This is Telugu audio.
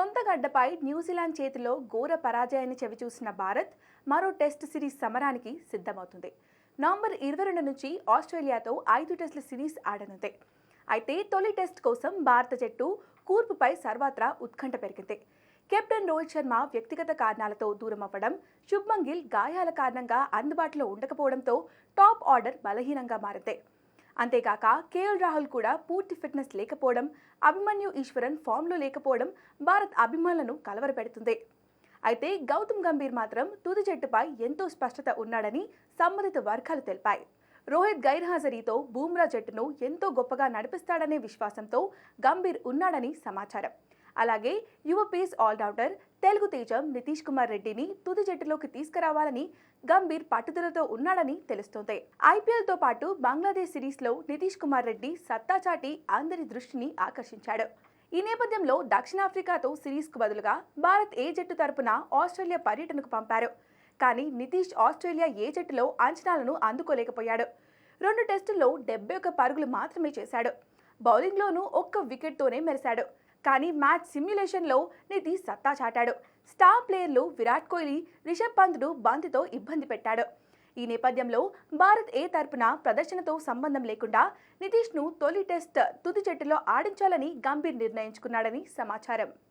సొంత గడ్డపై న్యూజిలాండ్ చేతిలో ఘోర పరాజయాన్ని చవిచూసిన భారత్ మరో టెస్ట్ సిరీస్ సమరానికి సిద్ధమవుతుంది. నవంబర్ 22 నుంచి ఆస్ట్రేలియాతో 5 టెస్టుల సిరీస్ ఆడనుంది. అయితే తొలి టెస్ట్ కోసం భారత జట్టు కూర్పుపై సర్వత్రా ఉత్కంఠ పెరిగింది. కెప్టెన్ రోహిత్ శర్మ వ్యక్తిగత కారణాలతో దూరం అవ్వడం, శుభ్మన్ గిల్ గాయాల కారణంగా అందుబాటులో ఉండకపోవడంతో టాప్ ఆర్డర్ బలహీనంగా మారింది. అంతేకాక కేఎల్ రాహుల్ కూడా పూర్తి ఫిట్నెస్ లేకపోవడం, అభిమన్యు ఈశ్వరన్ ఫామ్లో లేకపోవడం భారత్ అభిమానులను కలవరపెడుతుంది. అయితే గౌతమ్ గంభీర్ మాత్రం తుది జట్టుపై ఎంతో స్పష్టత ఉన్నాడని సంబంధిత వర్గాలు తెలిపాయి. రోహిత్ గైర్హాజరీతో బూమ్రా జట్టును ఎంతో గొప్పగా నడిపిస్తాడనే విశ్వాసంతో గంభీర్ ఉన్నాడని సమాచారం. అలాగే యువ పేస్ ఆల్రౌండర్ తెలుగు తేజం నితీష్ కుమార్ రెడ్డిని తుది జట్టులోకి తీసుకురావాలని గంభీర్ పట్టుదలతో ఉన్నాడని తెలుస్తోంది. ఐపీఎల్తో పాటు బంగ్లాదేశ్ సిరీస్లో నితీష్ కుమార్ రెడ్డి సత్తా చాటి అందరి దృష్టిని ఆకర్షించాడు. ఈ నేపథ్యంలో దక్షిణాఫ్రికాతో సిరీస్కు బదులుగా భారత్ ఏ జట్టు తరపున ఆస్ట్రేలియా పర్యటనకు పంపారు. కానీ నితీష్ ఆస్ట్రేలియా ఏ జట్టులో అంచనాలను అందుకోలేకపోయాడు. 2 టెస్టుల్లో 71 పరుగులు మాత్రమే చేశాడు. బౌలింగ్లోనూ ఒక్క వికెట్తోనే మెరిశాడు. కానీ మ్యాచ్ సిమ్యులేషన్లో నితీష్ సత్తా చాటాడు. స్టార్ ప్లేయర్లు విరాట్ కోహ్లీ, రిషబ్ పంత్ను బంతితో ఇబ్బంది పెట్టాడు. ఈ నేపథ్యంలో భారత్ ఏ తరపున ప్రదర్శనతో సంబంధం లేకుండా నితీష్ను తొలి టెస్ట్ తుది జట్టులో ఆడించాలని గంభీర్ నిర్ణయించుకున్నాడని సమాచారం.